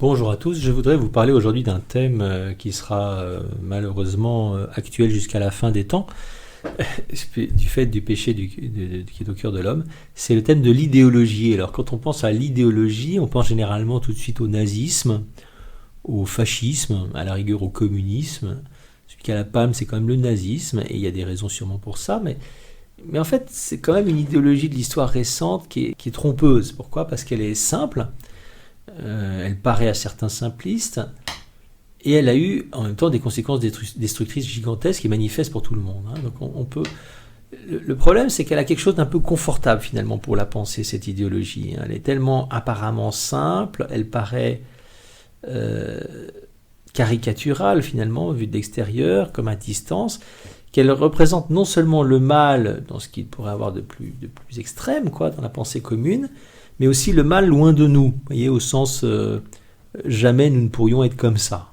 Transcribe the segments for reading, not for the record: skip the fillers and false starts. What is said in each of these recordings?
Bonjour à tous, je voudrais vous parler aujourd'hui d'un thème qui sera malheureusement actuel jusqu'à la fin des temps, du fait du péché qui est au cœur de l'homme. C'est le thème de l'idéologie. Alors quand on pense à l'idéologie, on pense généralement tout de suite au nazisme, au fascisme, à la rigueur au communisme. Celui qui a la palme, c'est quand même le nazisme, et il y a des raisons sûrement pour ça, mais en fait c'est quand même une idéologie de l'histoire récente qui est trompeuse. Pourquoi ? Parce qu'elle est simple. Elle paraît à certains simplistes, et elle a eu en même temps des conséquences destructrices gigantesques et manifestes pour tout le monde. Donc on peut. Le problème, c'est qu'elle a quelque chose d'un peu confortable finalement pour la pensée, cette idéologie. Elle est tellement apparemment simple, elle paraît caricaturale finalement, vue de l'extérieur, comme à distance, qu'elle représente non seulement le mal dans ce qu'il pourrait avoir de plus extrême, dans la pensée commune, mais aussi le mal loin de nous, vous voyez, au sens jamais nous ne pourrions être comme ça.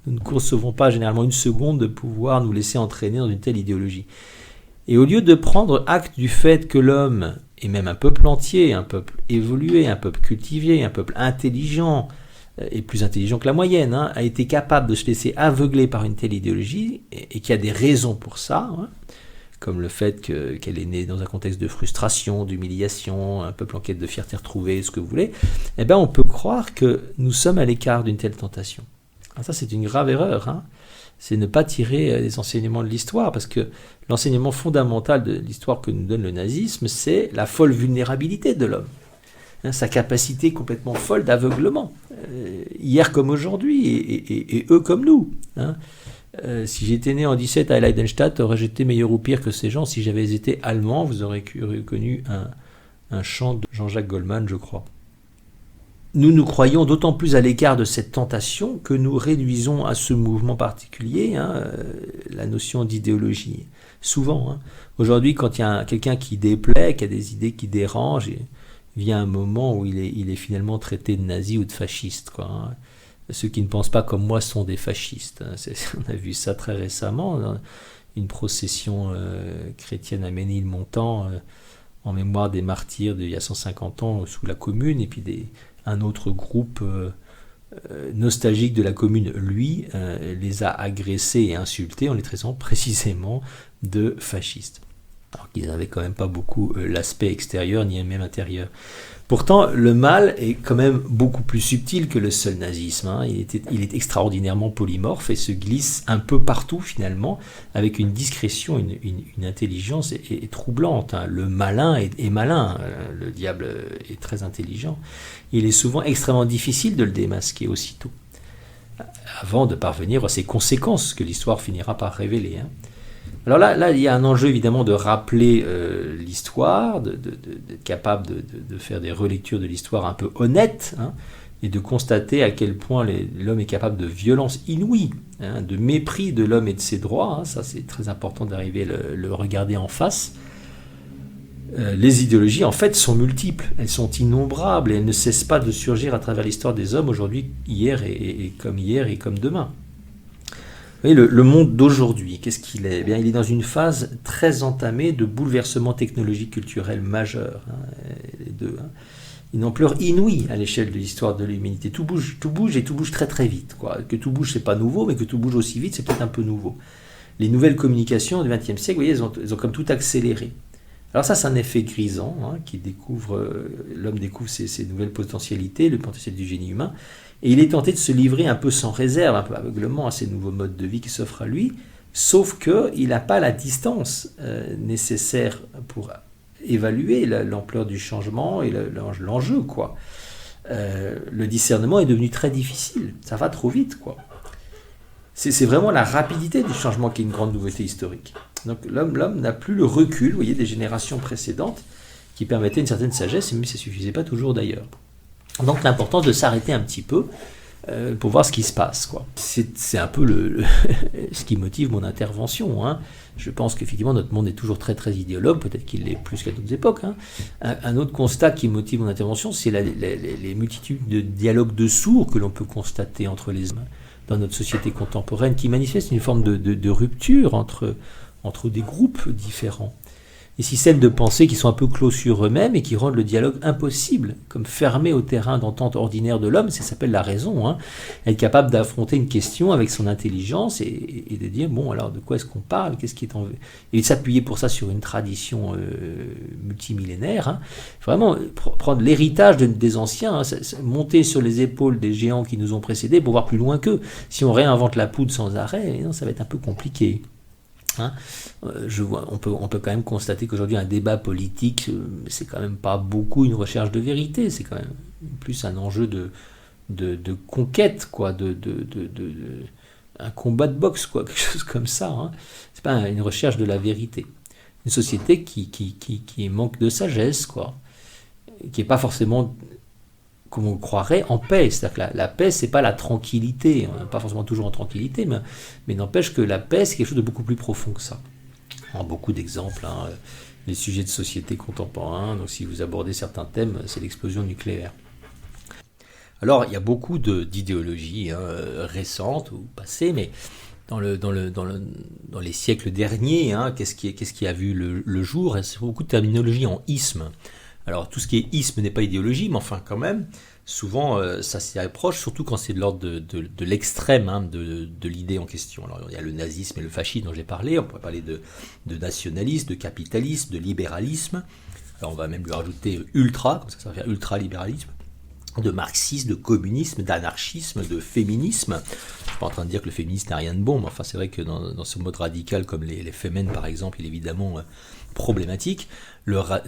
Nous ne concevons pas généralement une seconde de pouvoir nous laisser entraîner dans une telle idéologie. Et au lieu de prendre acte du fait que l'homme, et même un peuple entier, un peuple évolué, un peuple cultivé, un peuple intelligent, et plus intelligent que la moyenne, a été capable de se laisser aveugler par une telle idéologie, et qu'il y a des raisons pour ça, comme le fait qu'elle est née dans un contexte de frustration, d'humiliation, un peuple en quête de fierté retrouvée, ce que vous voulez, on peut croire que nous sommes à l'écart d'une telle tentation. Alors ça, c'est une grave erreur. C'est ne pas tirer les enseignements de l'histoire, parce que l'enseignement fondamental de l'histoire que nous donne le nazisme, c'est la folle vulnérabilité de l'homme. Sa capacité complètement folle d'aveuglement, hier comme aujourd'hui, et eux comme nous. Si j'étais né en 17 à Leidenstadt, aurais-je été meilleur ou pire que ces gens? Si j'avais été allemand, vous aurez reconnu un chant de Jean-Jacques Goldman, je crois. Nous croyons d'autant plus à l'écart de cette tentation que nous réduisons à ce mouvement particulier la notion d'idéologie. Souvent, aujourd'hui, quand il y a quelqu'un qui déplaît, qui a des idées qui dérangent, il vient un moment où il est finalement traité de nazi ou de fasciste, Ceux qui ne pensent pas comme moi sont des fascistes. On a vu ça très récemment, une procession chrétienne à Ménilmontant en mémoire des martyrs d'il y a 150 ans sous la Commune, et puis un autre groupe nostalgique de la Commune, lui, les a agressés et insultés en les traitant précisément de fascistes. Alors qu'ils n'avaient quand même pas beaucoup l'aspect extérieur ni même intérieur. Pourtant, le mal est quand même beaucoup plus subtil que le seul nazisme. Il est extraordinairement polymorphe et se glisse un peu partout finalement, avec une discrétion, une intelligence est troublante. Le malin est malin, le diable est très intelligent. Il est souvent extrêmement difficile de le démasquer aussitôt, avant de parvenir à ses conséquences que l'histoire finira par révéler. Alors là, il y a un enjeu évidemment de rappeler l'histoire, d'être capable de faire des relectures de l'histoire un peu honnêtes, et de constater à quel point l'homme est capable de violence inouïe, de mépris de l'homme et de ses droits. Ça, c'est très important d'arriver à le regarder en face. Les idéologies, en fait, sont multiples, elles sont innombrables, et elles ne cessent pas de surgir à travers l'histoire des hommes, aujourd'hui, hier et comme demain. Vous voyez, le monde d'aujourd'hui, qu'est-ce qu'il est ? Il est dans une phase très entamée de bouleversement technologique culturel majeur. Les deux. Une ampleur inouïe à l'échelle de l'histoire de l'humanité. Tout bouge et tout bouge très très vite. Que tout bouge, c'est pas nouveau, mais que tout bouge aussi vite, c'est peut-être un peu nouveau. Les nouvelles communications du XXe siècle, vous voyez, elles ont comme tout accéléré. Alors ça, c'est un effet grisant, l'homme découvre ses nouvelles potentialités, le potentiel du génie humain, et il est tenté de se livrer un peu sans réserve, un peu aveuglement à ces nouveaux modes de vie qui s'offrent à lui, sauf qu'il n'a pas la distance nécessaire pour évaluer l'ampleur du changement et l'enjeu. Le discernement est devenu très difficile, ça va trop vite. C'est vraiment la rapidité du changement qui est une grande nouveauté historique. Donc l'homme n'a plus le recul, vous voyez, des générations précédentes qui permettaient une certaine sagesse, mais ça ne suffisait pas toujours d'ailleurs. Donc l'importance de s'arrêter un petit peu pour voir ce qui se passe. C'est un peu ce qui motive mon intervention. Je pense qu'effectivement notre monde est toujours très très idéologue, peut-être qu'il l'est plus qu'à d'autres époques. Un autre constat qui motive mon intervention, c'est les multitudes de dialogues de sourds que l'on peut constater entre les hommes dans notre société contemporaine, qui manifestent une forme de rupture entre des groupes différents. des systèmes de pensée qui sont un peu clos sur eux-mêmes et qui rendent le dialogue impossible, comme fermé au terrain d'entente ordinaire de l'homme. Ça s'appelle la raison, hein. Être capable d'affronter une question avec son intelligence et de dire, bon, alors de quoi est-ce qu'on parle, qu'est-ce qui est en... Et de s'appuyer pour ça sur une tradition multimillénaire, hein. Vraiment prendre l'héritage des anciens, hein, monter sur les épaules des géants qui nous ont précédés pour voir plus loin qu'eux. Si on réinvente la poudre sans arrêt, non, ça va être un peu compliqué. Hein, on peut quand même constater qu'aujourd'hui un débat politique, c'est quand même pas beaucoup une recherche de vérité, c'est quand même plus un enjeu de conquête, quoi, un combat de boxe, quoi, quelque chose comme ça. Hein. C'est pas une recherche de la vérité. Une société qui manque de sagesse, quoi, qui est pas forcément, comme on le croirait, en paix. C'est-à-dire que la paix, c'est pas la tranquillité. On n'est pas forcément toujours en tranquillité, mais n'empêche que la paix, c'est quelque chose de beaucoup plus profond que ça. Alors, beaucoup d'exemples, hein, les sujets de société contemporains. Donc, si vous abordez certains thèmes, c'est l'explosion nucléaire. Alors, il y a beaucoup d'idéologies récentes ou passées, mais dans les siècles derniers, hein, qu'est-ce qui a vu le jour? C'est beaucoup de terminologie en isme. Alors, tout ce qui est isme n'est pas idéologie, mais enfin, quand même, souvent, ça s'y approche, surtout quand c'est de l'ordre de l'extrême, hein, de l'idée en question. Alors, il y a le nazisme et le fascisme dont j'ai parlé, on pourrait parler de nationalisme, de capitalisme, de libéralisme. Alors, on va même lui rajouter ultra, comme ça va faire ultra-libéralisme, de marxisme, de communisme, d'anarchisme, de féminisme. Je suis pas en train de dire que le féminisme n'a rien de bon, mais enfin, c'est vrai que dans ce mode radical, comme les fémènes, par exemple, il est évidemment problématique.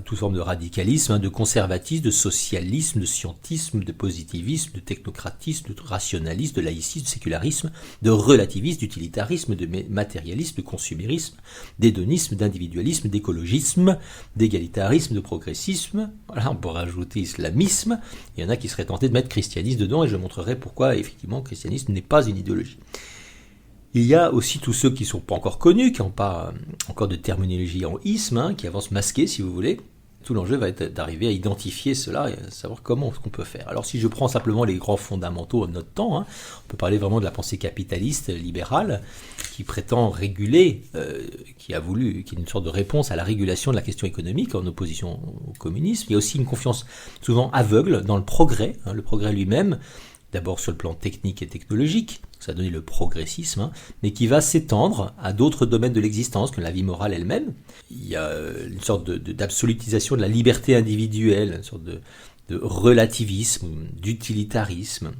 Toute forme de radicalisme, hein, de conservatisme, de socialisme, de scientisme, de positivisme, de technocratisme, de rationalisme, de laïcisme, de sécularisme, de relativisme, d'utilitarisme, de matérialisme, de consumérisme, d'hédonisme, d'individualisme, d'écologisme, d'égalitarisme, de progressisme. Voilà, on pourrait ajouter islamisme. Il y en a qui seraient tentés de mettre christianisme dedans et je montrerai pourquoi effectivement le christianisme n'est pas une idéologie. Il y a aussi tous ceux qui ne sont pas encore connus, qui n'ont pas encore de terminologie en isme, hein, qui avancent masqués si vous voulez. Tout l'enjeu va être d'arriver à identifier cela et à savoir comment ce qu'on peut faire. Alors si je prends simplement les grands fondamentaux de notre temps, hein, on peut parler vraiment de la pensée capitaliste, libérale, qui prétend réguler, qui est une sorte de réponse à la régulation de la question économique en opposition au communisme. Il y a aussi une confiance souvent aveugle dans le progrès, hein, le progrès lui-même, d'abord sur le plan technique et technologique, ça a donné le progressisme, hein, mais qui va s'étendre à d'autres domaines de l'existence que la vie morale elle-même. Il y a une sorte d'absolutisation de la liberté individuelle, une sorte de relativisme, d'utilitarisme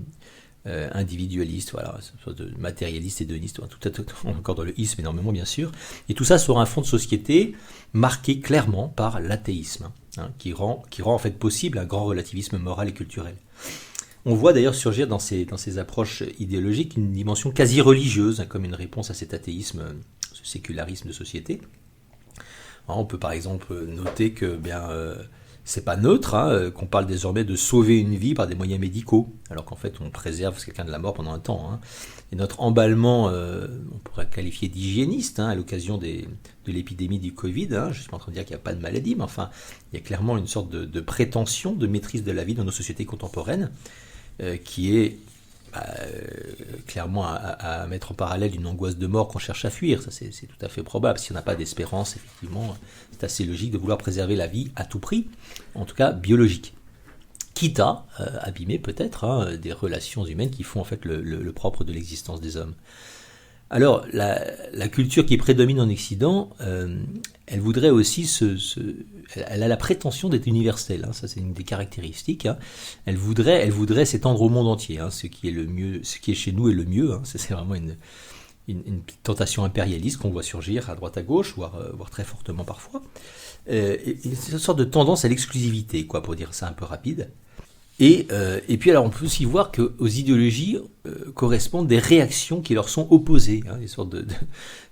individualiste, voilà, une sorte de matérialiste, hédoniste, tout encore dans le isme énormément bien sûr, et tout ça sur un fond de société marqué clairement par l'athéisme, hein, qui rend en fait possible un grand relativisme moral et culturel. On voit d'ailleurs surgir dans ces approches idéologiques une dimension quasi religieuse, hein, comme une réponse à cet athéisme, ce sécularisme de société. Alors, on peut par exemple noter que c'est pas neutre, hein, qu'on parle désormais de sauver une vie par des moyens médicaux, alors qu'en fait on préserve quelqu'un de la mort pendant un temps. Hein. Et notre emballement, on pourrait qualifier d'hygiéniste, hein, à l'occasion de l'épidémie du Covid. Hein. Je ne suis pas en train de dire qu'il n'y a pas de maladie, mais enfin, il y a clairement une sorte de prétention de maîtrise de la vie dans nos sociétés contemporaines, qui est clairement à mettre en parallèle d'une angoisse de mort qu'on cherche à fuir. Ça, c'est tout à fait probable. Si on n'a pas d'espérance, effectivement, c'est assez logique de vouloir préserver la vie à tout prix, en tout cas biologique. Quitte à abîmer peut-être, hein, des relations humaines qui font en fait le propre de l'existence des hommes. Alors, la culture qui prédomine en Occident, elle voudrait aussi elle a la prétention d'être universelle, hein, ça c'est une des caractéristiques. Hein. Elle voudrait s'étendre au monde entier, hein, ce qui est le mieux, ce qui est chez nous est le mieux. Hein, c'est vraiment une tentation impérialiste qu'on voit surgir à droite à gauche, voire très fortement parfois. Et c'est une sorte de tendance à l'exclusivité, quoi, pour dire ça un peu rapide. Et puis alors on peut aussi voir qu'aux idéologies correspondent des réactions qui leur sont opposées, hein, des sortes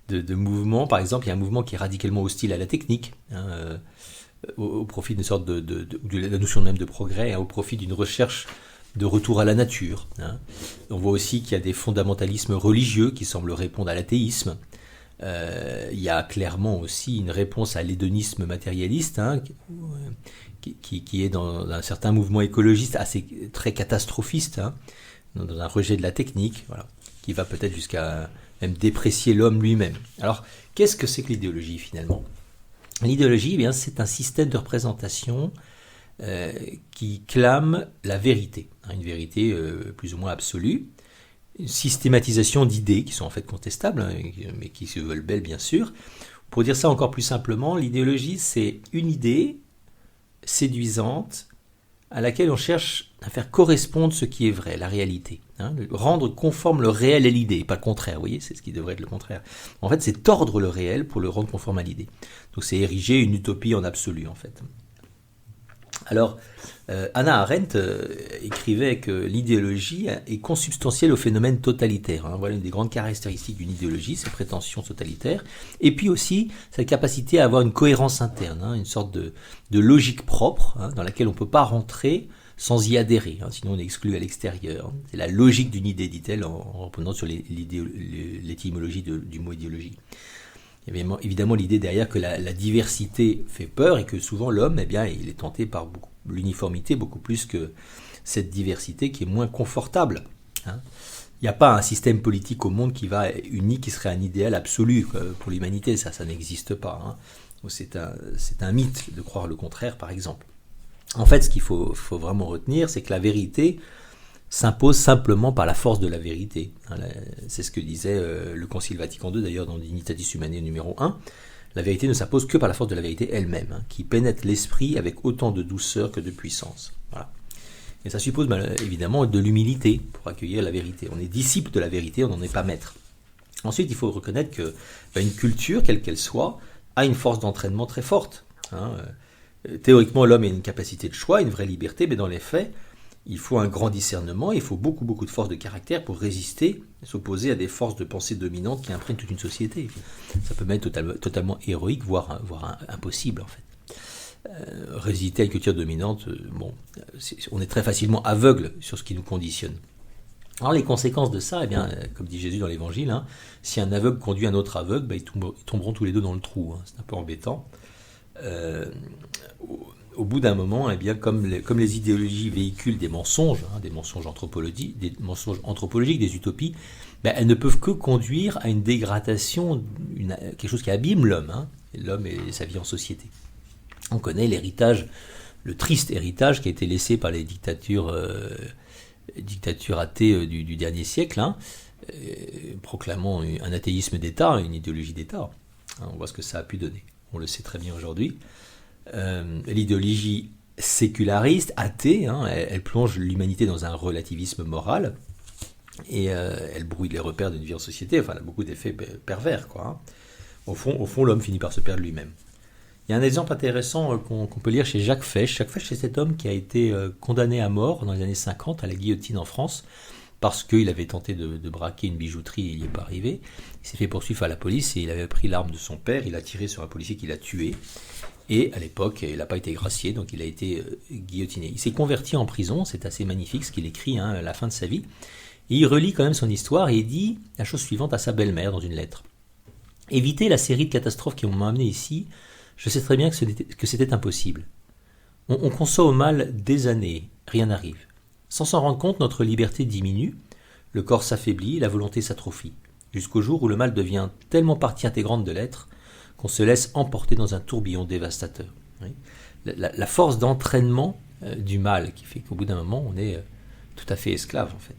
de mouvements. Par exemple, il y a un mouvement qui est radicalement hostile à la technique, hein, au profit d'une sorte de la notion même de progrès, hein, au profit d'une recherche de retour à la nature. Hein. On voit aussi qu'il y a des fondamentalismes religieux qui semblent répondre à l'athéisme. Il y a clairement aussi une réponse à l'hédonisme matérialiste, hein, qui est dans un certain mouvement écologiste très catastrophiste, hein, dans un rejet de la technique, voilà, qui va peut-être jusqu'à même déprécier l'homme lui-même. Alors, qu'est-ce que c'est que l'idéologie finalement ? L'idéologie, eh bien, c'est un système de représentation qui clame la vérité, une vérité plus ou moins absolue, une systématisation d'idées qui sont en fait contestables, mais qui se veulent belles bien sûr. Pour dire ça encore plus simplement, l'idéologie c'est une idée séduisante à laquelle on cherche à faire correspondre ce qui est vrai, la réalité. Rendre conforme le réel et l'idée, pas le contraire, vous voyez, c'est ce qui devrait être le contraire. En fait, c'est tordre le réel pour le rendre conforme à l'idée. Donc c'est ériger une utopie en absolu, en fait. Alors, Hannah Arendt écrivait que l'idéologie est consubstantielle au phénomène totalitaire. Voilà une des grandes caractéristiques d'une idéologie, ses prétentions totalitaires. Et puis aussi, sa capacité à avoir une cohérence interne, une sorte de logique propre, dans laquelle on ne peut pas rentrer sans y adhérer, sinon on est exclu à l'extérieur. C'est la logique d'une idée, dit-elle, en reprenant sur l'étymologie du mot idéologie. Il y a évidemment l'idée derrière que la diversité fait peur et que souvent l'homme, eh bien, il est tenté par l'uniformité beaucoup plus que cette diversité qui est moins confortable. Il n'y a pas un système politique au monde qui va uni, qui serait un idéal absolu pour l'humanité, ça n'existe pas. C'est un mythe de croire le contraire, par exemple. En fait, ce qu'il faut vraiment retenir, c'est que la vérité s'impose simplement par la force de la vérité. C'est ce que disait le Concile Vatican II, d'ailleurs, dans Dignitatis Humanae numéro 1. La vérité ne s'impose que par la force de la vérité elle-même, qui pénètre l'esprit avec autant de douceur que de puissance. Voilà. Et ça suppose évidemment de l'humilité pour accueillir la vérité. On est disciple de la vérité, on n'en est pas maître. Ensuite, il faut reconnaître qu'une culture, quelle qu'elle soit, a une force d'entraînement très forte. Théoriquement, l'homme a une capacité de choix, une vraie liberté, mais dans les faits, il faut un grand discernement, il faut beaucoup de force de caractère pour résister, s'opposer à des forces de pensée dominantes qui imprègnent toute une société. Ça peut même être totalement héroïque, voire impossible en fait. Résister à une culture dominante, on est très facilement aveugle sur ce qui nous conditionne. Alors les conséquences de ça, eh bien, comme dit Jésus dans l'évangile, si un aveugle conduit un autre aveugle, ils tomberont tous les deux dans le trou. C'est un peu embêtant. Au bout d'un moment, eh bien, comme les idéologies véhiculent des mensonges anthropologiques, des utopies, elles ne peuvent que conduire à une dégradation, quelque chose qui abîme l'homme, l'homme et sa vie en société. On connaît le triste héritage qui a été laissé par les dictatures athées du dernier siècle, proclamant un athéisme d'État, une idéologie d'État. On voit ce que ça a pu donner. On le sait très bien aujourd'hui. L'idéologie séculariste, athée, elle plonge l'humanité dans un relativisme moral et elle brouille les repères d'une vie en société. Enfin, elle a beaucoup d'effets pervers, quoi. Au fond, l'homme finit par se perdre lui-même. Il y a un exemple intéressant qu'on peut lire chez Jacques Fesch. Jacques Fesch, c'est cet homme qui a été condamné à mort dans les années 50 à la guillotine en France parce qu'il avait tenté de braquer une bijouterie et il n'y est pas arrivé. Il s'est fait poursuivre à la police et il avait pris l'arme de son père. Il a tiré sur un policier qui l'a tué. Et à l'époque, il n'a pas été gracié, donc il a été guillotiné. Il s'est converti en prison, c'est assez magnifique ce qu'il écrit à la fin de sa vie. Et il relit quand même son histoire et il dit la chose suivante à sa belle-mère dans une lettre. « Éviter la série de catastrophes qui m'ont amené ici, je sais très bien que c'était impossible. On conçoit au mal des années, rien n'arrive. Sans s'en rendre compte, notre liberté diminue, le corps s'affaiblit, la volonté s'atrophie, jusqu'au jour où le mal devient tellement partie intégrante de l'être qu'on se laisse emporter dans un tourbillon dévastateur. » La force d'entraînement du mal qui fait qu'au bout d'un moment, on est tout à fait esclave, en fait.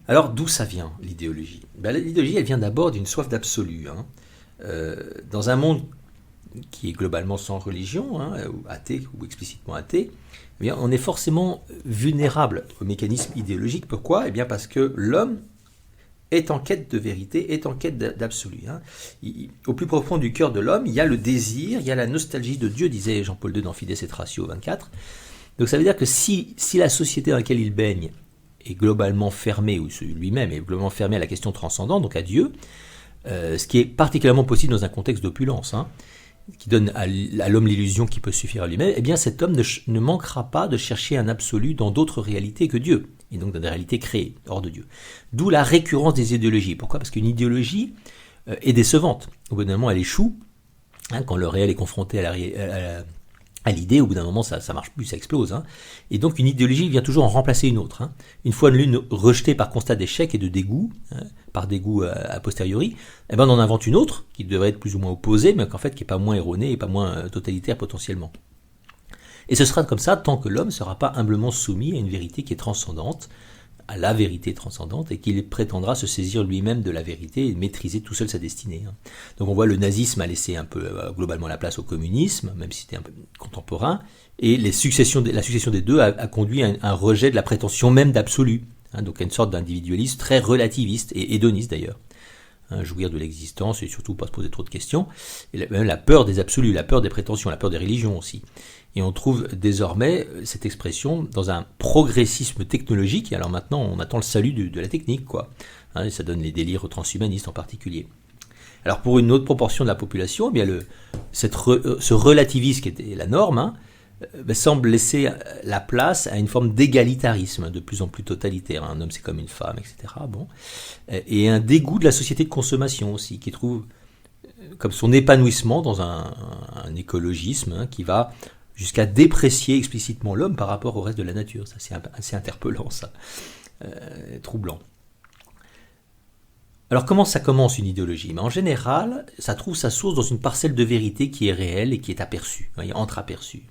Alors, d'où ça vient, l'idéologie ? L'idéologie, elle vient d'abord d'une soif d'absolu. Dans un monde qui est globalement sans religion, ou athée, ou explicitement athée, eh bien, on est forcément vulnérable au mécanisme idéologique. Pourquoi ? Eh bien, parce que l'homme est en quête de vérité, est en quête d'absolu. Au plus profond du cœur de l'homme, il y a le désir, il y a la nostalgie de Dieu, disait Jean-Paul II dans Fides et Ratio 24. Donc ça veut dire que si la société dans laquelle il baigne est globalement fermée, ou lui-même est globalement fermé à la question transcendante, donc à Dieu, ce qui est particulièrement possible dans un contexte d'opulence, qui donne à l'homme l'illusion qu'il peut suffire à lui-même, eh bien cet homme ne manquera pas de chercher un absolu dans d'autres réalités que Dieu, et donc dans des réalités créées, hors de Dieu. D'où la récurrence des idéologies. Pourquoi ? Parce qu'une idéologie est décevante. Au bout d'un moment, elle échoue, quand le réel est confronté à à l'idée, au bout d'un moment, ça marche plus, ça explose. Hein. Et donc, une idéologie vient toujours en remplacer une autre. Hein. Une fois l'une rejetée par constat d'échec et de dégoût, hein, par dégoût a posteriori, eh ben, on en invente une autre, qui devrait être plus ou moins opposée, mais qu'en fait, qui n'est pas moins erronée et pas moins totalitaire potentiellement. Et ce sera comme ça tant que l'homme ne sera pas humblement soumis à une vérité qui est transcendante, à la vérité transcendante, et qu'il prétendra se saisir lui-même de la vérité et maîtriser tout seul sa destinée. Donc on voit le nazisme a laissé un peu globalement la place au communisme, même si c'était un peu contemporain, et la succession des deux a conduit à un rejet de la prétention même d'absolu, donc à une sorte d'individualisme très relativiste et hédoniste d'ailleurs. Jouir de l'existence et surtout pas se poser trop de questions, et même la peur des absolus, la peur des prétentions, la peur des religions aussi. Et on trouve désormais cette expression dans un progressisme technologique, et alors maintenant on attend le salut de la technique, quoi. Et ça donne les délires transhumanistes en particulier. Alors pour une autre proportion de la population, eh bien ce relativisme qui était la norme, semble laisser la place à une forme d'égalitarisme de plus en plus totalitaire. Un homme c'est comme une femme, etc. Bon. Et un dégoût de la société de consommation aussi, qui trouve comme son épanouissement dans un écologisme qui va jusqu'à déprécier explicitement l'homme par rapport au reste de la nature. Ça, c'est assez interpellant, ça. Troublant. Alors, comment ça commence une idéologie ? En général, ça trouve sa source dans une parcelle de vérité qui est réelle et qui est aperçue, entreaperçue.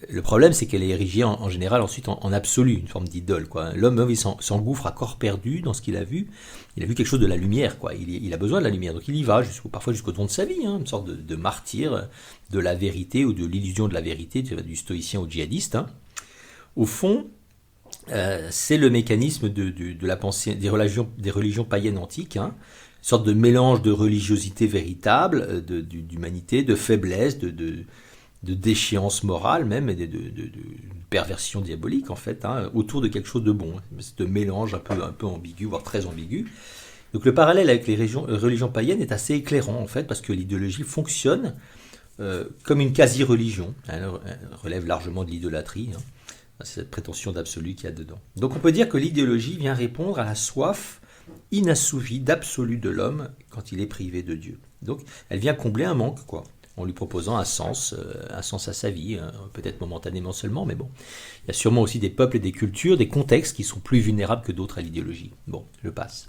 Le problème, c'est qu'elle est érigée en général ensuite en absolu, une forme d'idole, quoi. L'homme, il s'engouffre à corps perdu dans ce qu'il a vu. Il a vu quelque chose de la lumière, quoi. Il a besoin de la lumière, donc il y va, parfois jusqu'au don de sa vie, une sorte de martyr de la vérité ou de l'illusion de la vérité, du stoïcien au djihadiste. Au fond, c'est le mécanisme de la pensée des religions païennes antiques, une sorte de mélange de religiosité véritable, d'humanité, de faiblesse, de déchéance morale même, et de perversion diabolique en fait, autour de quelque chose de bon. Ce mélange un peu ambigu, voire très ambigu. Donc le parallèle avec les religions païennes est assez éclairant en fait, parce que l'idéologie fonctionne comme une quasi-religion. Elle relève largement de l'idolâtrie. C'est cette prétention d'absolu qu'il y a dedans. Donc on peut dire que l'idéologie vient répondre à la soif inassouvie d'absolu de l'homme quand il est privé de Dieu. Donc elle vient combler un manque, quoi, en lui proposant un sens à sa vie, peut-être momentanément seulement, mais bon. Il y a sûrement aussi des peuples et des cultures, des contextes qui sont plus vulnérables que d'autres à l'idéologie. Bon, je passe.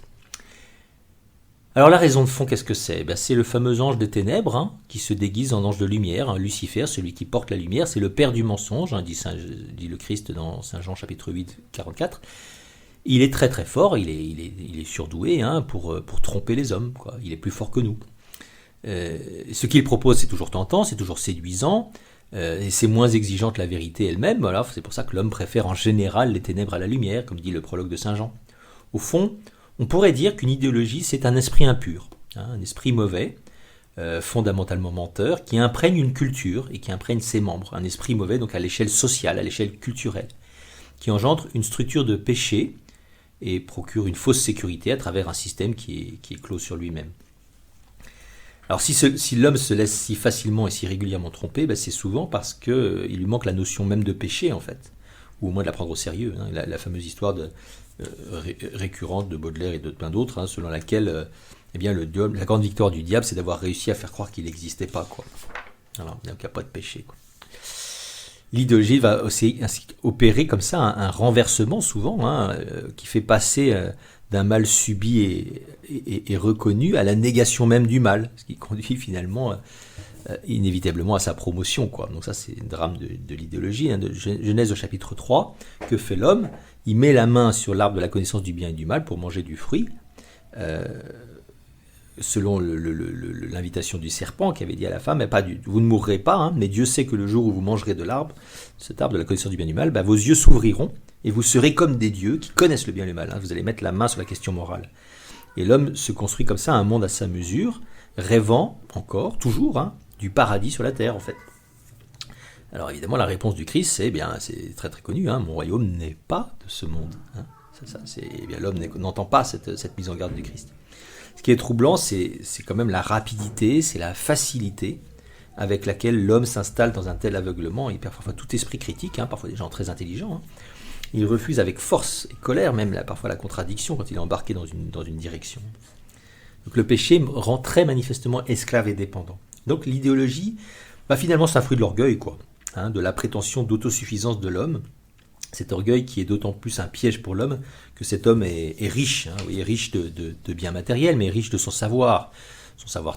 Alors la raison de fond, qu'est-ce que c'est ? C'est le fameux ange des ténèbres qui se déguise en ange de lumière, Lucifer, celui qui porte la lumière, c'est le père du mensonge, dit le Christ dans Saint Jean chapitre 8, 44. Il est très très fort, il est surdoué pour tromper les hommes, quoi. Il est plus fort que nous. Ce qu'il propose, c'est toujours tentant, c'est toujours séduisant, et c'est moins exigeant que la vérité elle-même. Voilà, c'est pour ça que l'homme préfère en général les ténèbres à la lumière, comme dit le prologue de Saint Jean. Au fond, on pourrait dire qu'une idéologie, c'est un esprit impur, un esprit mauvais, fondamentalement menteur, qui imprègne une culture et qui imprègne ses membres. Un esprit mauvais, donc à l'échelle sociale, à l'échelle culturelle, qui engendre une structure de péché et procure une fausse sécurité à travers un système qui est clos sur lui-même. Alors si l'homme se laisse si facilement et si régulièrement tromper, c'est souvent parce qu'il lui manque la notion même de péché, en fait, ou au moins de la prendre au sérieux. La fameuse histoire récurrente de Baudelaire et de plein d'autres, selon laquelle la grande victoire du diable, c'est d'avoir réussi à faire croire qu'il n'existait pas, quoi. Alors, donc il n'y a pas de péché, quoi. L'idéologie va aussi opérer comme ça un renversement souvent, qui fait passer d'un mal subi et reconnu à la négation même du mal, ce qui conduit finalement inévitablement à sa promotion, quoi. Donc ça, c'est le drame de l'idéologie, de Genèse au chapitre 3. Que fait l'homme ? Il met la main sur l'arbre de la connaissance du bien et du mal pour manger du fruit, selon l'invitation du serpent qui avait dit à la femme, vous ne mourrez pas, mais Dieu sait que le jour où vous mangerez de cet arbre de la connaissance du bien et du mal, vos yeux s'ouvriront et vous serez comme des dieux qui connaissent le bien et le mal. Vous allez mettre la main sur la question morale. Et l'homme se construit comme ça un monde à sa mesure, rêvant encore, toujours, du paradis sur la terre, en fait. Alors évidemment, la réponse du Christ, c'est très très connu, mon royaume n'est pas de ce monde. L'homme n'entend pas cette mise en garde du Christ. Ce qui est troublant, c'est quand même la rapidité, c'est la facilité avec laquelle l'homme s'installe dans un tel aveuglement. Il perd parfois tout esprit critique, parfois des gens très intelligents. Il refuse avec force et colère, même parfois la contradiction, quand il est embarqué dans une direction. Donc le péché rend très manifestement esclave et dépendant. Donc l'idéologie Finalement, c'est un fruit de l'orgueil, quoi, hein, de la prétention d'autosuffisance de l'homme. Cet orgueil qui est d'autant plus un piège pour l'homme que cet homme est riche, hein, oui, est riche de biens matériels, mais riche de son savoir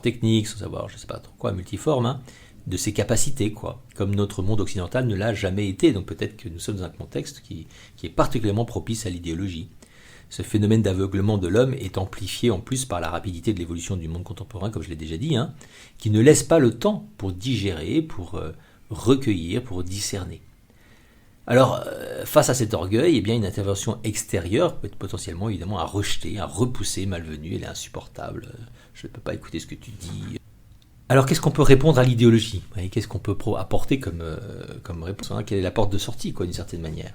technique, son savoir, je sais pas trop quoi, multiforme, hein, de ses capacités, quoi, comme notre monde occidental ne l'a jamais été. Donc peut-être que nous sommes dans un contexte qui est particulièrement propice à l'idéologie. Ce phénomène d'aveuglement de l'homme est amplifié en plus par la rapidité de l'évolution du monde contemporain, comme je l'ai déjà dit, hein, qui ne laisse pas le temps pour digérer, pour recueillir, pour discerner. Alors, face à cet orgueil, une intervention extérieure peut être potentiellement évidemment à rejeter, à repousser, malvenue, elle est insupportable, je ne peux pas écouter ce que tu dis. Alors, qu'est-ce qu'on peut répondre à l'idéologie ? Qu'est-ce qu'on peut apporter comme réponse, hein ? Quelle est la porte de sortie, quoi, d'une certaine manière ?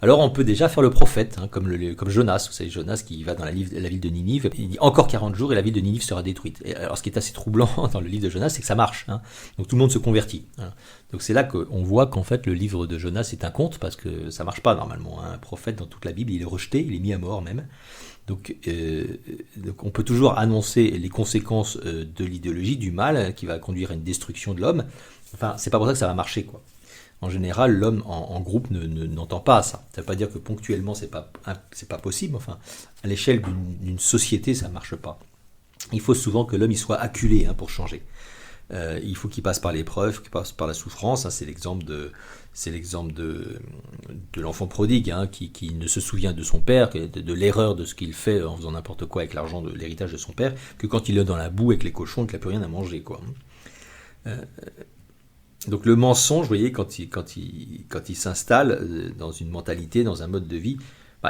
Alors, on peut déjà faire le prophète, hein, comme Jonas. Vous savez, Jonas qui va dans la ville de Ninive, il dit encore 40 jours et la ville de Ninive sera détruite. Et alors, ce qui est assez troublant dans le livre de Jonas, c'est que ça marche, hein. Donc, tout le monde se convertit. Hein. Donc, c'est là qu'on voit qu'en fait, le livre de Jonas est un conte, parce que ça marche pas normalement. Hein. Un prophète, dans toute la Bible, il est rejeté, il est mis à mort même. Donc on peut toujours annoncer les conséquences de l'idéologie, du mal, qui va conduire à une destruction de l'homme. Enfin, c'est pas pour ça que ça va marcher, quoi. En général, l'homme en groupe n'entend pas ça. Ça veut pas dire que ponctuellement c'est pas possible. Enfin, à l'échelle d'une société, ça marche pas. Il faut souvent que l'homme il soit acculé, hein, pour changer. Il faut qu'il passe par l'épreuve, qu'il passe par la souffrance. Hein, c'est l'exemple de l'enfant prodigue, hein, qui ne se souvient de son père, de l'erreur de ce qu'il fait en faisant n'importe quoi avec l'argent de l'héritage de son père, que quand il est dans la boue avec les cochons et qu'il n'a plus rien à manger, quoi. Donc le mensonge, vous voyez, quand il s'installe dans une mentalité, dans un mode de vie,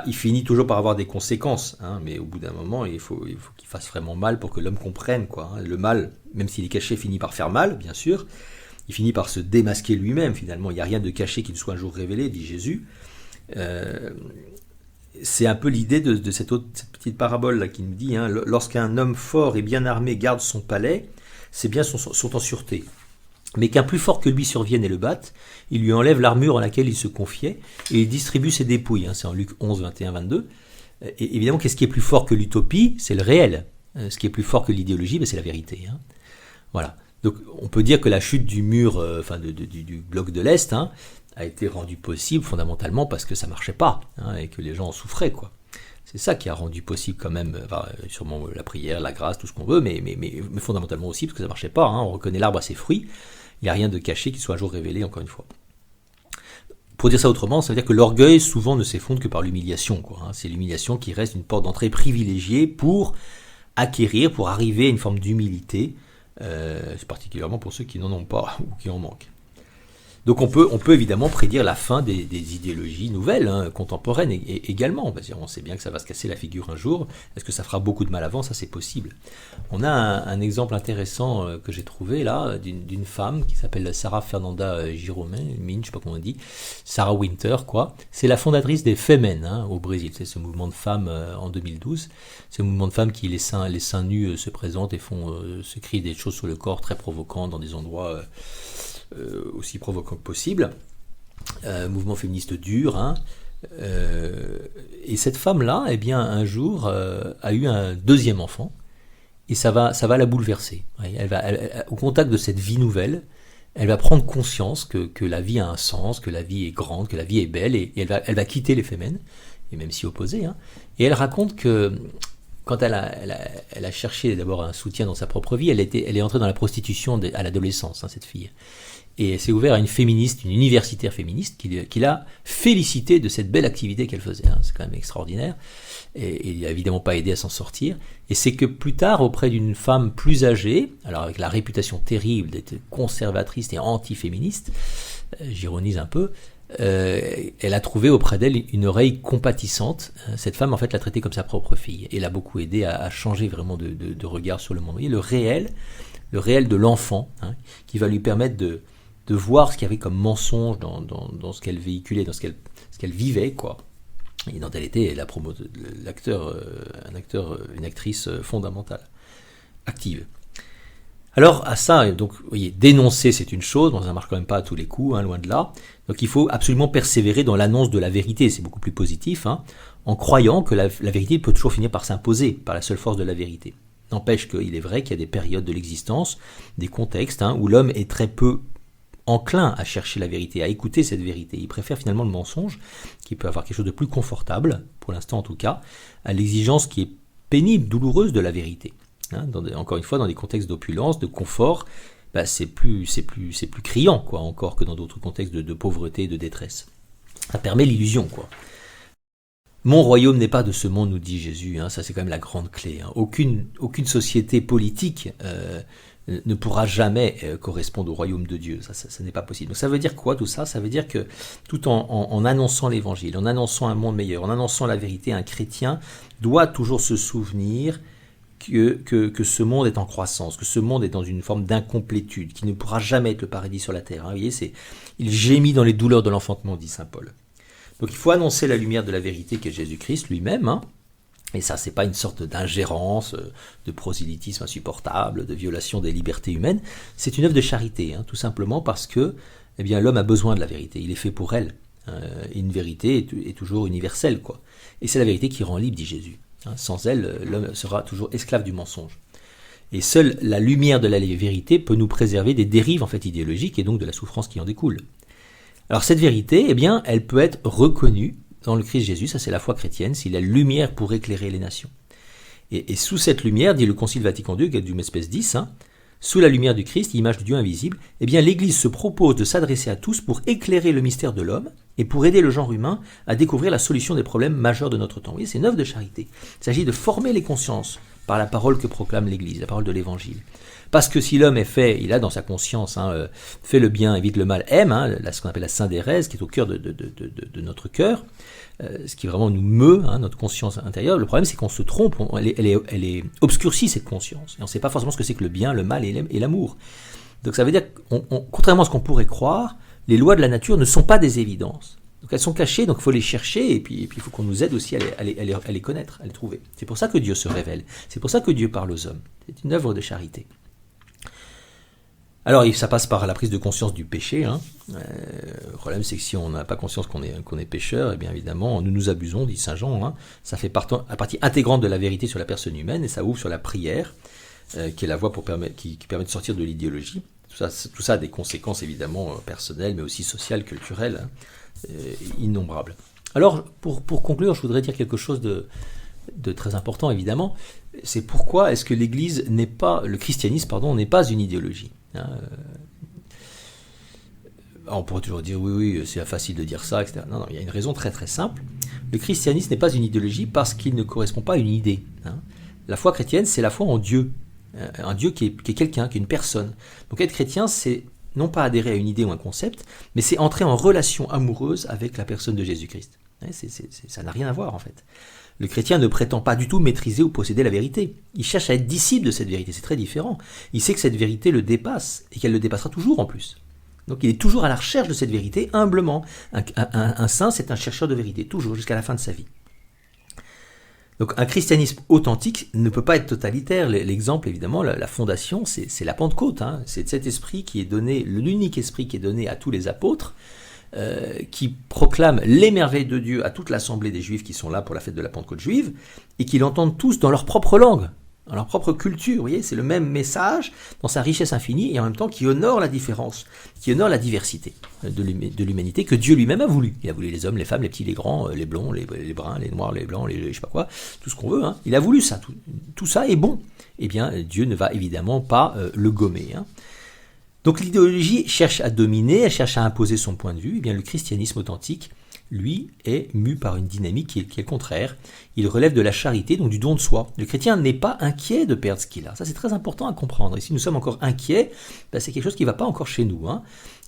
il finit toujours par avoir des conséquences, hein, mais au bout d'un moment, il faut qu'il fasse vraiment mal pour que l'homme comprenne, quoi. Hein. Le mal, même s'il est caché, finit par faire mal, bien sûr. Il finit par se démasquer lui-même, finalement. Il n'y a rien de caché qui ne soit un jour révélé, dit Jésus. C'est un peu l'idée de cette petite parabole là qui nous dit, hein, lorsqu'un homme fort et bien armé garde son palais, ses biens sont en sûreté. Mais qu'un plus fort que lui survienne et le batte, il lui enlève l'armure en laquelle il se confiait et il distribue ses dépouilles. Hein, c'est en Luc 11, 21, 22. Et évidemment, qu'est-ce qui est plus fort que l'utopie ? C'est le réel. Ce qui est plus fort que l'idéologie, c'est la vérité. Hein. Voilà. Donc on peut dire que la chute du mur, du bloc de l'Est, hein, a été rendue possible fondamentalement parce que ça marchait pas, hein, et que les gens en souffraient, quoi. C'est ça qui a rendu possible quand même, sûrement la prière, la grâce, tout ce qu'on veut, mais fondamentalement aussi parce que ça marchait pas. Hein, on reconnaît l'arbre à ses fruits. Il n'y a rien de caché qui soit un jour révélé, encore une fois. Pour dire ça autrement, ça veut dire que l'orgueil souvent ne s'effondre que par l'humiliation, quoi. Hein. C'est l'humiliation qui reste une porte d'entrée privilégiée pour acquérir, pour arriver à une forme d'humilité. Particulièrement pour ceux qui n'en ont pas ou qui en manquent. Donc on peut évidemment prédire la fin des idéologies nouvelles, hein, contemporaines également. On sait bien que ça va se casser la figure un jour. Est-ce que ça fera beaucoup de mal avant ? Ça, c'est possible. On a un exemple intéressant que j'ai trouvé là, d'une femme qui s'appelle Sarah Fernanda Giromin, je sais pas comment on dit, Sarah Winter, quoi. C'est la fondatrice des Femen, hein, au Brésil. C'est ce mouvement de femmes en 2012. C'est un mouvement de femmes qui, les seins nus, se présentent et se crient des choses sur le corps très provocantes dans des endroits aussi provoquant que possible, mouvement féministe dur, hein. Et cette femme-là, un jour, a eu un deuxième enfant, et ça va la bouleverser. Elle, au contact de cette vie nouvelle, elle va prendre conscience que la vie a un sens, que la vie est grande, que la vie est belle, et elle va quitter les Femen, et même s'y opposer, hein. Et elle raconte que quand elle a cherché d'abord un soutien dans sa propre vie, elle est entrée dans la prostitution à l'adolescence, hein, cette fille. Et elle s'est ouverte à une féministe, une universitaire féministe, qui l'a félicité de cette belle activité qu'elle faisait. Hein. C'est quand même extraordinaire. Et il n'a évidemment pas aidé à s'en sortir. Et c'est que plus tard, auprès d'une femme plus âgée, alors avec la réputation terrible d'être conservatrice et anti-féministe, j'ironise un peu, elle a trouvé auprès d'elle une oreille compatissante. Cette femme, en fait, l'a traitée comme sa propre fille. Et l'a beaucoup aidé à changer vraiment de regard sur le monde. Vous voyez, le réel de l'enfant, hein, qui va lui permettre de voir ce qu'il y avait comme mensonge dans ce qu'elle véhiculait, dans ce qu'elle vivait, quoi. Et dont elle était une actrice fondamentale, active. Alors, à ça, donc, vous voyez, dénoncer, c'est une chose, bon, ça ne marche quand même pas à tous les coups, hein, loin de là. Donc, il faut absolument persévérer dans l'annonce de la vérité, c'est beaucoup plus positif, hein, en croyant que la vérité peut toujours finir par s'imposer, par la seule force de la vérité. N'empêche qu'il est vrai qu'il y a des périodes de l'existence, des contextes, hein, où l'homme est très peu enclin à chercher la vérité, à écouter cette vérité. Il préfère finalement le mensonge, qui peut avoir quelque chose de plus confortable, pour l'instant en tout cas, à l'exigence qui est pénible, douloureuse de la vérité. Encore une fois, dans des contextes d'opulence, de confort, c'est plus criant, quoi, encore que dans d'autres contextes de pauvreté et de détresse. Ça permet l'illusion, quoi. Mon royaume n'est pas de ce monde, nous dit Jésus. Ça, c'est quand même la grande clé. Aucune société politique ne pourra jamais correspondre au royaume de Dieu. Ça n'est pas possible. Donc ça veut dire quoi tout ça? Ça veut dire que tout en annonçant l'évangile, en annonçant un monde meilleur, en annonçant la vérité, un chrétien doit toujours se souvenir que ce monde est en croissance, que ce monde est dans une forme d'incomplétude, qui ne pourra jamais être le paradis sur la terre. Vous voyez, il gémit dans les douleurs de l'enfantement, dit saint Paul. Donc il faut annoncer la lumière de la vérité qu'est Jésus-Christ lui-même, et ça c'est pas une sorte d'ingérence, de prosélytisme insupportable, de violation des libertés humaines, c'est une œuvre de charité, tout simplement parce que l'homme a besoin de la vérité, il est fait pour elle, et une vérité est toujours universelle, quoi. Et c'est la vérité qui rend libre, dit Jésus. Sans elle, l'homme sera toujours esclave du mensonge. Et seule la lumière de la vérité peut nous préserver des dérives en fait idéologiques et donc de la souffrance qui en découle. Alors cette vérité, elle peut être reconnue dans le Christ Jésus, ça c'est la foi chrétienne, c'est la lumière pour éclairer les nations. Et sous cette lumière, dit le Concile Vatican II, Gaudium Spes 10, sous la lumière du Christ, image du Dieu invisible, l'Église se propose de s'adresser à tous pour éclairer le mystère de l'homme et pour aider le genre humain à découvrir la solution des problèmes majeurs de notre temps. Oui, c'est une œuvre de charité. Il s'agit de former les consciences par la parole que proclame l'Église, la parole de l'Évangile. Parce que si l'homme est fait, il a dans sa conscience, fait le bien, évite le mal, aime, ce qu'on appelle la syndérèse, qui est au cœur de notre cœur, ce qui vraiment nous meut, notre conscience intérieure. Le problème, c'est qu'on se trompe, elle est obscurcie, cette conscience. Et on ne sait pas forcément ce que c'est que le bien, le mal et l'amour. Donc ça veut dire que, contrairement à ce qu'on pourrait croire, les lois de la nature ne sont pas des évidences. Donc elles sont cachées, donc il faut les chercher, et puis il faut qu'on nous aide aussi à les connaître, à les trouver. C'est pour ça que Dieu se révèle, c'est pour ça que Dieu parle aux hommes. C'est une œuvre de charité. Alors ça passe par la prise de conscience du péché. Le problème c'est que si on n'a pas conscience qu'on est pécheur, bien évidemment nous nous abusons, dit saint Jean. Ça fait partie intégrante de la vérité sur la personne humaine, et ça ouvre sur la prière, qui est la voie qui permet de sortir de l'idéologie. Tout ça a des conséquences évidemment personnelles, mais aussi sociales, culturelles, innombrables. Alors pour conclure, je voudrais dire quelque chose de très important évidemment. C'est pourquoi est-ce que le christianisme n'est pas une idéologie. On pourrait toujours dire oui, c'est facile de dire ça, etc. Non, il y a une raison très très simple. Le christianisme n'est pas une idéologie parce qu'il ne correspond pas à une idée. La foi chrétienne, c'est la foi en Dieu. Un Dieu qui est quelqu'un, qui est une personne. Donc être chrétien, c'est non pas adhérer à une idée ou un concept, mais c'est entrer en relation amoureuse avec la personne de Jésus-Christ. Ça n'a rien à voir en fait. Le chrétien ne prétend pas du tout maîtriser ou posséder la vérité. Il cherche à être disciple de cette vérité, c'est très différent. Il sait que cette vérité le dépasse, et qu'elle le dépassera toujours en plus. Donc il est toujours à la recherche de cette vérité, humblement. Un saint, c'est un chercheur de vérité, toujours, jusqu'à la fin de sa vie. Donc un christianisme authentique ne peut pas être totalitaire. L'exemple, évidemment, la fondation, c'est la Pentecôte. C'est cet esprit qui est donné, l'unique esprit qui est donné à tous les apôtres, qui proclame les merveilles de Dieu à toute l'assemblée des Juifs qui sont là pour la fête de la Pentecôte juive, et qui l'entendent tous dans leur propre langue, dans leur propre culture. Vous voyez, c'est le même message dans sa richesse infinie, et en même temps qui honore la différence, qui honore la diversité de l'humanité que Dieu lui-même a voulu. Il a voulu les hommes, les femmes, les petits, les grands, les blonds, les bruns, les noirs, les blancs, les je sais pas quoi, tout ce qu'on veut. Il a voulu ça, tout ça est bon. Eh bien, Dieu ne va évidemment pas le gommer. Donc l'idéologie cherche à dominer, elle cherche à imposer son point de vue. Eh bien, le christianisme authentique, lui, est mu par une dynamique qui est le contraire. Il relève de la charité, donc du don de soi. Le chrétien n'est pas inquiet de perdre ce qu'il a. Ça, c'est très important à comprendre. Et si nous sommes encore inquiets, c'est quelque chose qui ne va pas encore chez nous.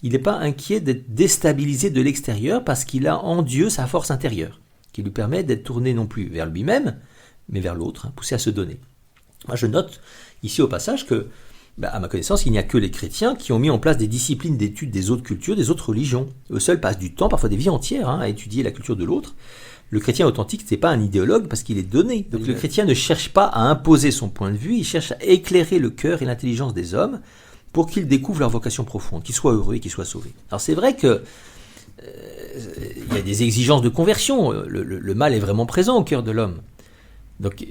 Il n'est pas inquiet d'être déstabilisé de l'extérieur parce qu'il a en Dieu sa force intérieure, qui lui permet d'être tourné non plus vers lui-même, mais vers l'autre, poussé à se donner. Moi, je note ici au passage que, à ma connaissance, il n'y a que les chrétiens qui ont mis en place des disciplines d'études des autres cultures, des autres religions. Eux seuls passent du temps, parfois des vies entières, à étudier la culture de l'autre. Le chrétien authentique, c'est pas un idéologue parce qu'il est donné. Donc le chrétien ne cherche pas à imposer son point de vue, il cherche à éclairer le cœur et l'intelligence des hommes pour qu'ils découvrent leur vocation profonde, qu'ils soient heureux et qu'ils soient sauvés. Alors c'est vrai que il y a des exigences de conversion. Le mal est vraiment présent au cœur de l'homme. Donc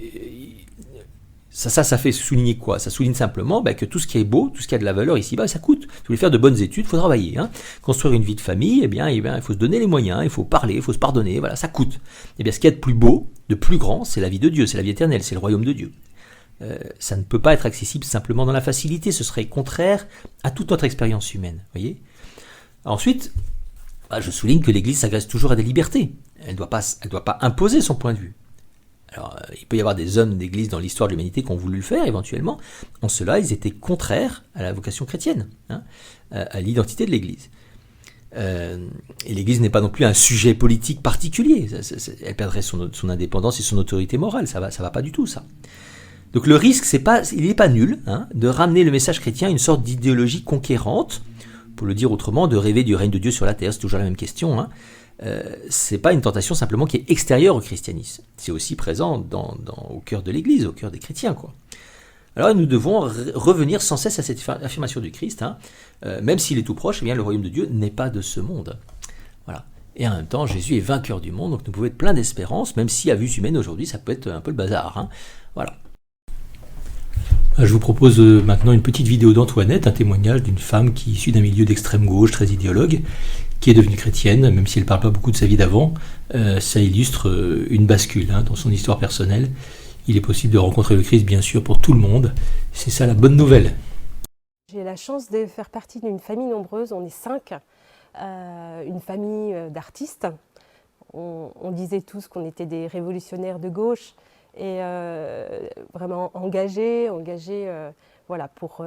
Ça fait souligner quoi? Ça souligne simplement que tout ce qui est beau, tout ce qui a de la valeur ici-bas, ça coûte. Si vous voulez faire de bonnes études, il faut travailler. Hein. Construire une vie de famille, il faut se donner les moyens, il faut parler, il faut se pardonner, voilà, ça coûte. Ce qu'il y a de plus beau, de plus grand, c'est la vie de Dieu, c'est la vie éternelle, c'est le royaume de Dieu. Ça ne peut pas être accessible simplement dans la facilité, ce serait contraire à toute notre expérience humaine. Voyez. Ensuite, je souligne que l'Église s'agresse toujours à des libertés. Elle ne doit pas imposer son point de vue. Alors, il peut y avoir des hommes d'Église dans l'histoire de l'humanité qui ont voulu le faire éventuellement. En cela, ils étaient contraires à la vocation chrétienne, à l'identité de l'Église. Et l'Église n'est pas non plus un sujet politique particulier. Elle perdrait son indépendance et son autorité morale. Ça va pas du tout, ça. Donc le risque, il n'est pas nul de ramener le message chrétien à une sorte d'idéologie conquérante. Pour le dire autrement, de rêver du règne de Dieu sur la terre, c'est toujours la même question. C'est pas une tentation simplement qui est extérieure au christianisme. C'est aussi présent au cœur de l'Église, au cœur des chrétiens, quoi. Alors nous devons revenir sans cesse à cette affirmation du Christ. Même s'il est tout proche, le royaume de Dieu n'est pas de ce monde. Voilà. Et en même temps, Jésus est vainqueur du monde, donc nous pouvons être pleins d'espérance, même si à vue humaine aujourd'hui, ça peut être un peu le bazar. Voilà. Je vous propose maintenant une petite vidéo d'Antoinette, un témoignage d'une femme qui est issue d'un milieu d'extrême gauche, très idéologue, qui est devenue chrétienne, même si elle ne parle pas beaucoup de sa vie d'avant. Ça illustre une bascule dans son histoire personnelle. Il est possible de rencontrer le Christ, bien sûr, pour tout le monde. C'est ça la bonne nouvelle. J'ai la chance de faire partie d'une famille nombreuse, on est 5, une famille d'artistes. On disait tous qu'on était des révolutionnaires de gauche, et vraiment engagés pour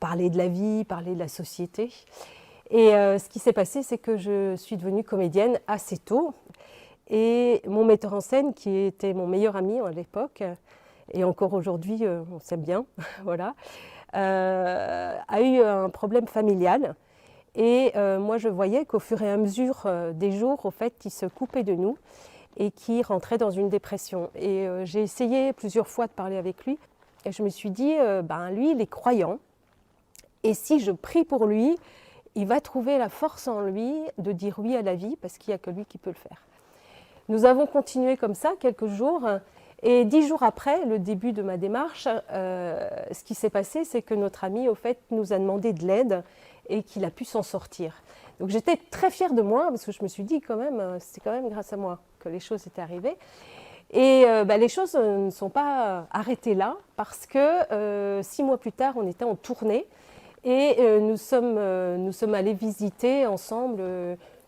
parler de la vie, parler de la société. Et ce qui s'est passé, c'est que je suis devenue comédienne assez tôt. Et mon metteur en scène, qui était mon meilleur ami à l'époque, et encore aujourd'hui, on s'aime bien, voilà, a eu un problème familial. Et moi, je voyais qu'au fur et à mesure des jours, au fait, il se coupait de nous et qui rentrait dans une dépression. Et j'ai essayé plusieurs fois de parler avec lui, et je me suis dit, lui, il est croyant, et si je prie pour lui, il va trouver la force en lui de dire oui à la vie, parce qu'il n'y a que lui qui peut le faire. Nous avons continué comme ça quelques jours, et 10 jours après le début de ma démarche, ce qui s'est passé, c'est que notre ami, au fait, nous a demandé de l'aide, et qu'il a pu s'en sortir. Donc j'étais très fière de moi, parce que je me suis dit quand même, c'est quand même grâce à moi que les choses étaient arrivées. Et les choses ne sont pas arrêtées là, parce que 6 mois plus tard, on était en tournée, et nous sommes allés visiter ensemble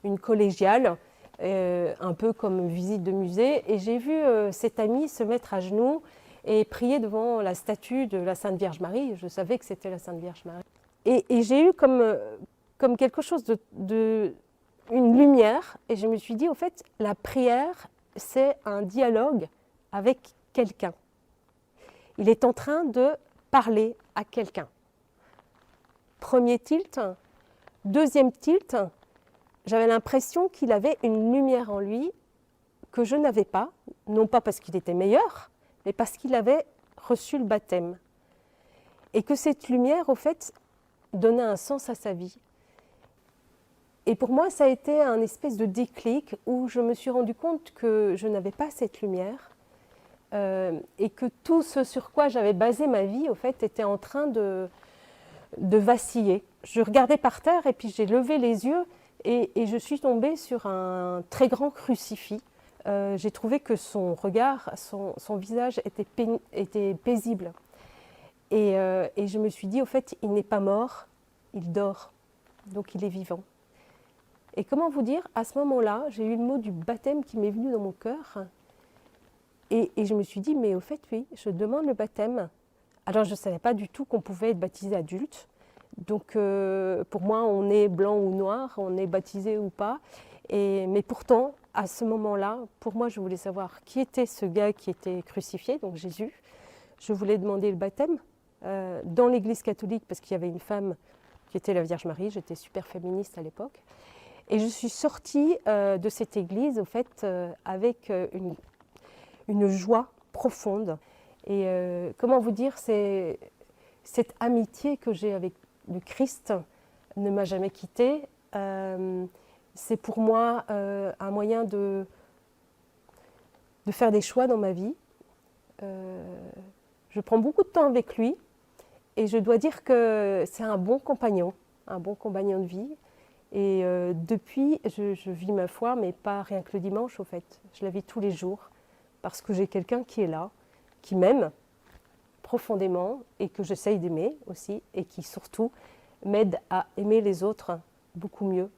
une collégiale, un peu comme une visite de musée, et j'ai vu cet ami se mettre à genoux et prier devant la statue de la Sainte Vierge Marie. Je savais que c'était la Sainte Vierge Marie. Et j'ai eu comme quelque chose une lumière, et je me suis dit, au fait, la prière, c'est un dialogue avec quelqu'un. Il est en train de parler à quelqu'un. Premier tilt. Deuxième tilt, j'avais l'impression qu'il avait une lumière en lui que je n'avais pas, non pas parce qu'il était meilleur, mais parce qu'il avait reçu le baptême. Et que cette lumière, au fait, donnait un sens à sa vie. Et pour moi, ça a été un espèce de déclic où je me suis rendu compte que je n'avais pas cette lumière et que tout ce sur quoi j'avais basé ma vie, au fait, était en train de vaciller. Je regardais par terre et puis j'ai levé les yeux et je suis tombée sur un très grand crucifix. J'ai trouvé que son regard, son visage était paisible. Et je me suis dit, au fait, il n'est pas mort, il dort, donc il est vivant. Et comment vous dire, à ce moment-là, j'ai eu le mot du baptême qui m'est venu dans mon cœur. Et je me suis dit, mais au fait, oui, je demande le baptême. Alors, je ne savais pas du tout qu'on pouvait être baptisé adulte. Donc, pour moi, on est blanc ou noir, on est baptisé ou pas. Mais pourtant, à ce moment-là, pour moi, je voulais savoir qui était ce gars qui était crucifié, donc Jésus. Je voulais demander le baptême dans l'Église catholique, parce qu'il y avait une femme qui était la Vierge Marie. J'étais super féministe à l'époque. Et je suis sortie de cette église, au fait, avec une joie profonde. Et comment vous dire, cette amitié que j'ai avec le Christ ne m'a jamais quittée. C'est pour moi un moyen de faire des choix dans ma vie. Je prends beaucoup de temps avec lui et je dois dire que c'est un bon compagnon de vie. Et depuis, je vis ma foi, mais pas rien que le dimanche, au fait. Je la vis tous les jours parce que j'ai quelqu'un qui est là, qui m'aime profondément et que j'essaye d'aimer aussi et qui surtout m'aide à aimer les autres beaucoup mieux